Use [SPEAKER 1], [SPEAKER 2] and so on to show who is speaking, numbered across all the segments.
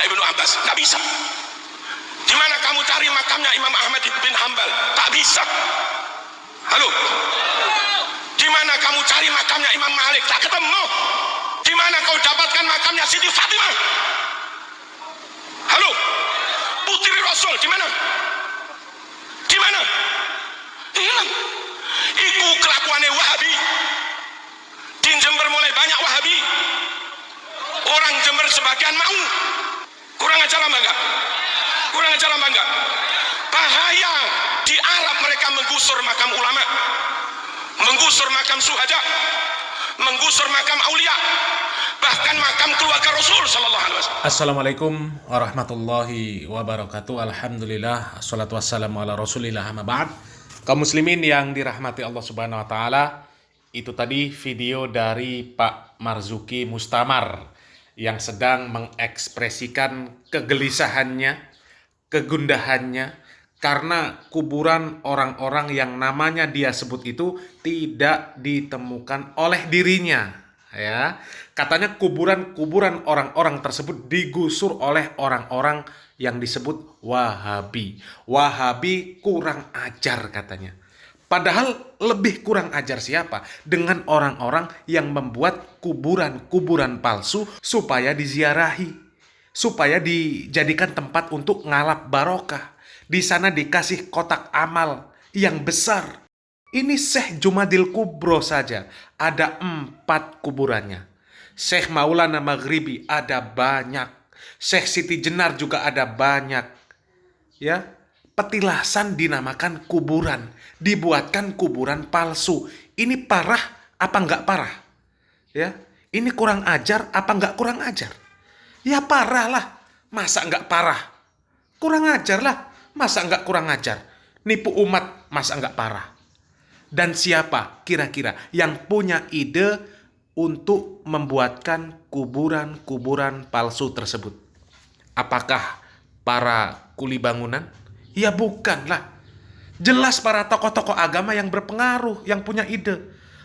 [SPEAKER 1] makamnya Ibnu Abbas? Nggak bisa. Di mana kamu cari makamnya Imam Ahmad bin Hambal? Tak bisa. Halo. Di mana kamu cari makamnya Imam Malik? Tak ketemu. Di mana kau dapatkan makamnya Siti Fatimah? Halo. Putri Rasul di mana? Di mana? Hilang. Iku kelakuannya Wahabi. Di Jember mulai banyak Wahabi. Orang Jember sebagian mau. Kurang ajar apa enggak? Kurang ajar apa enggak? Bahaya. Di Arab mereka menggusur makam ulama, menggusur makam syuhada, menggusur makam aulia, bahkan makam keluarga Rasul sallallahu alaihi wasallam.
[SPEAKER 2] Assalamualaikum warahmatullahi wabarakatuh. Alhamdulillah, assalatu wassalamu ala rasulillah, amma ba'd. Kaum muslimin yang dirahmati Allah subhanahu wa ta'ala, itu tadi video dari Pak Marzuki Mustamar yang sedang mengekspresikan kegelisahannya, kegundahannya, karena kuburan orang-orang yang namanya dia sebut itu tidak ditemukan oleh dirinya. Ya, katanya kuburan orang-orang tersebut digusur oleh orang-orang yang disebut Wahabi. Wahabi kurang ajar katanya. Padahal lebih kurang ajar siapa? Dengan orang-orang yang membuat kuburan-kuburan palsu supaya diziarahi, supaya dijadikan tempat untuk ngalap barokah. Di sana dikasih kotak amal yang besar. Ini Syekh Jumadil Kubro saja ada 4 kuburannya. Syekh Maulana Maghribi ada banyak. Syekh Siti Jenar juga ada banyak. Ya, petilasan dinamakan kuburan, dibuatkan kuburan palsu. Ini parah apa enggak parah? Ya, ini kurang ajar apa enggak kurang ajar? Ya parah lah, masa enggak parah? Kurang ajar lah, masa enggak kurang ajar? Nipu umat, masa enggak parah? Dan siapa kira-kira yang punya ide untuk membuatkan kuburan-kuburan palsu tersebut? Apakah para kuli bangunan? Ya bukanlah. Jelas para tokoh-tokoh agama yang berpengaruh, yang punya ide.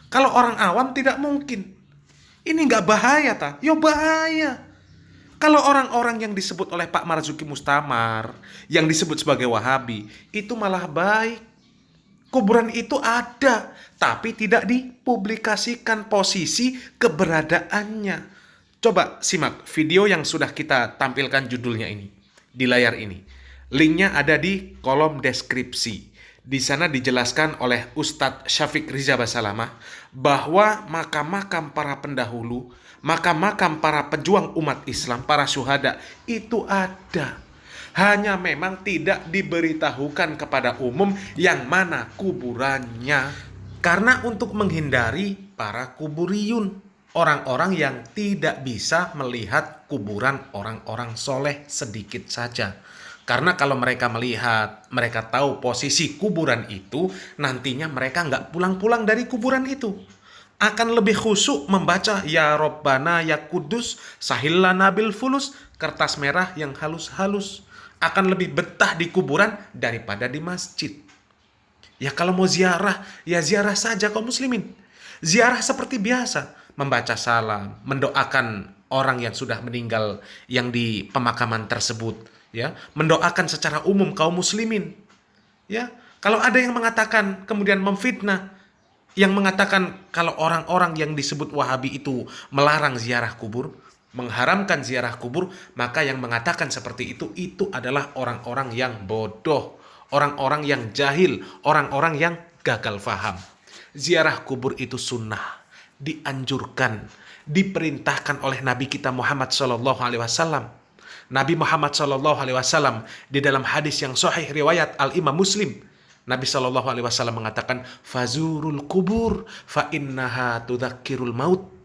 [SPEAKER 2] Kalau orang awam tidak mungkin. Ini nggak bahaya ta? Yo bahaya. Kalau orang-orang yang disebut oleh Pak Marzuki Mustamar, yang disebut sebagai Wahabi, itu malah baik. Kuburan itu ada, tapi tidak dipublikasikan posisi keberadaannya. Coba simak video yang sudah kita tampilkan judulnya ini di layar ini. Linknya ada di kolom deskripsi. Di sana dijelaskan oleh Ustadz Syafiq Riza Basalamah bahwa makam-makam para pendahulu, makam-makam para pejuang umat Islam, para syuhada itu ada. Hanya memang tidak diberitahukan kepada umum yang mana kuburannya. Karena untuk menghindari para kuburiyun, orang-orang yang tidak bisa melihat kuburan orang-orang soleh sedikit saja. Karena kalau mereka melihat, mereka tahu posisi kuburan itu, nantinya mereka nggak pulang-pulang dari kuburan itu. Akan lebih khusyuk membaca Ya Rabbana Ya Kudus Sahillana bil Fulus, kertas merah yang halus-halus. Akan lebih betah di kuburan daripada di masjid. Ya kalau mau ziarah, ya ziarah saja kaum muslimin. Ziarah seperti biasa, membaca salam, mendoakan orang yang sudah meninggal yang di pemakaman tersebut, ya, mendoakan secara umum kaum muslimin. Ya, kalau ada yang mengatakan kemudian memfitnah, yang mengatakan kalau orang-orang yang disebut Wahabi itu melarang ziarah kubur, mengharamkan ziarah kubur, maka yang mengatakan seperti itu adalah orang-orang yang bodoh, orang-orang yang jahil, orang-orang yang gagal faham. Ziarah kubur itu sunnah, dianjurkan, diperintahkan oleh Nabi kita Muhammad SAW. Nabi Muhammad SAW di dalam hadis yang sahih riwayat Al-Imam Muslim, Nabi SAW mengatakan, fazurul kubur fa innaha tudzakkirul maut.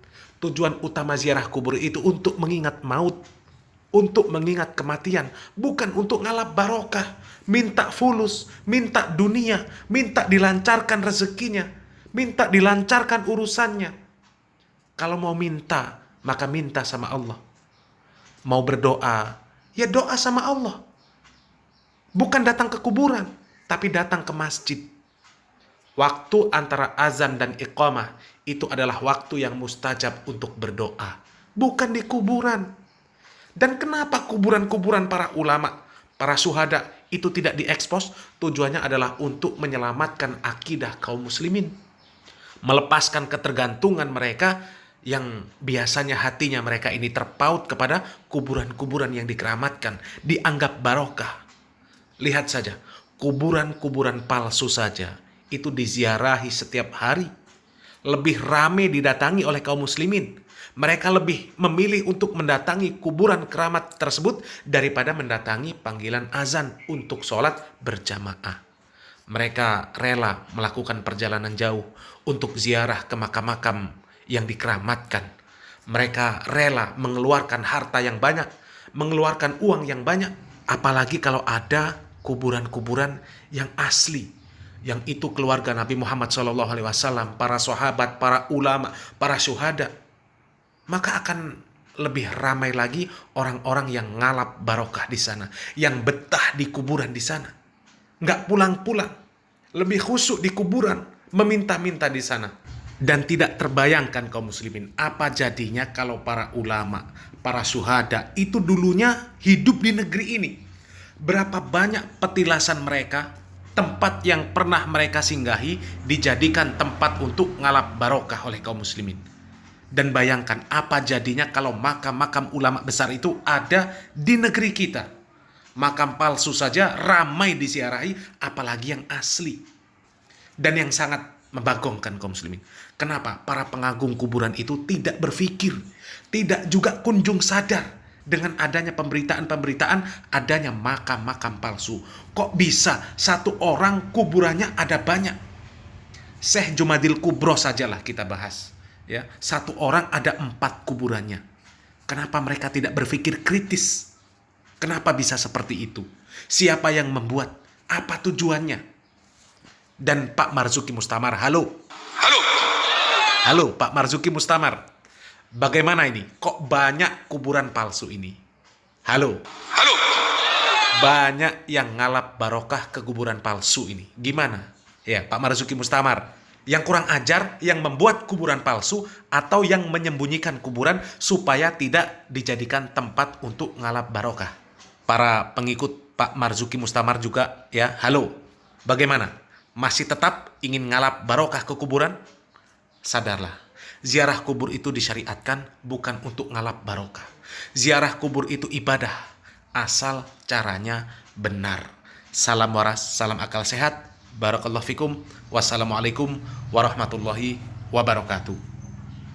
[SPEAKER 2] Tujuan utama ziarah kubur itu untuk mengingat maut, untuk mengingat kematian, bukan untuk ngalap barokah, minta fulus, minta dunia, minta dilancarkan rezekinya, minta dilancarkan urusannya. Kalau mau minta, maka minta sama Allah. Mau berdoa, ya doa sama Allah. Bukan datang ke kuburan, tapi datang ke masjid. Waktu antara azan dan iqamah itu adalah waktu yang mustajab untuk berdoa. Bukan di kuburan. Dan kenapa kuburan-kuburan para ulama, para syuhada itu tidak diekspos? Tujuannya adalah untuk menyelamatkan akidah kaum muslimin. Melepaskan ketergantungan mereka yang biasanya hatinya mereka ini terpaut kepada kuburan-kuburan yang dikeramatkan, dianggap barokah. Lihat saja, kuburan-kuburan palsu saja itu diziarahi setiap hari. Lebih ramai didatangi oleh kaum muslimin. Mereka lebih memilih untuk mendatangi kuburan keramat tersebut daripada mendatangi panggilan azan untuk sholat berjamaah. Mereka rela melakukan perjalanan jauh untuk ziarah ke makam-makam yang dikeramatkan. Mereka rela mengeluarkan harta yang banyak, mengeluarkan uang yang banyak. Apalagi kalau ada kuburan-kuburan yang asli, yang itu keluarga Nabi Muhammad SAW, para sahabat, para ulama, para syuhada. Maka akan lebih ramai lagi orang-orang yang ngalap barokah di sana, yang betah di kuburan di sana, nggak pulang-pulang, lebih khusyuk di kuburan, meminta-minta di sana. Dan tidak terbayangkan kaum muslimin, apa jadinya kalau para ulama, para syuhada itu dulunya hidup di negeri ini. Berapa banyak petilasan mereka, tempat yang pernah mereka singgahi dijadikan tempat untuk ngalap barokah oleh kaum muslimin. Dan bayangkan apa jadinya kalau makam-makam ulama besar itu ada di negeri kita. Makam palsu saja ramai disiarahi, apalagi yang asli. Dan yang sangat membagongkan kaum muslimin, kenapa para pengagung kuburan itu tidak berpikir, tidak juga kunjung sadar dengan adanya pemberitaan-pemberitaan adanya makam-makam palsu. Kok bisa satu orang kuburannya ada banyak? Syekh Jumadil Kubro sajalah kita bahas. Ya, satu orang ada 4 kuburannya. Kenapa mereka tidak berpikir kritis? Kenapa bisa seperti itu? Siapa yang membuat? Apa tujuannya? Dan Pak Marzuki Mustamar, halo. Halo Pak Marzuki Mustamar. Bagaimana ini? Kok banyak kuburan palsu ini? Halo. Banyak yang ngalap barokah ke kuburan palsu ini. Gimana? Ya, Pak Marzuki Mustamar. Yang kurang ajar, yang membuat kuburan palsu, atau yang menyembunyikan kuburan supaya tidak dijadikan tempat untuk ngalap barokah. Para pengikut Pak Marzuki Mustamar juga, ya, halo. Bagaimana? Masih tetap ingin ngalap barokah ke kuburan? Sadarlah, ziarah kubur itu disyariatkan bukan untuk ngalap barokah. Ziarah kubur itu ibadah, asal caranya benar. Salam waras, salam akal sehat. Barakallahu fikum. Wassalamualaikum warahmatullahi wabarakatuh.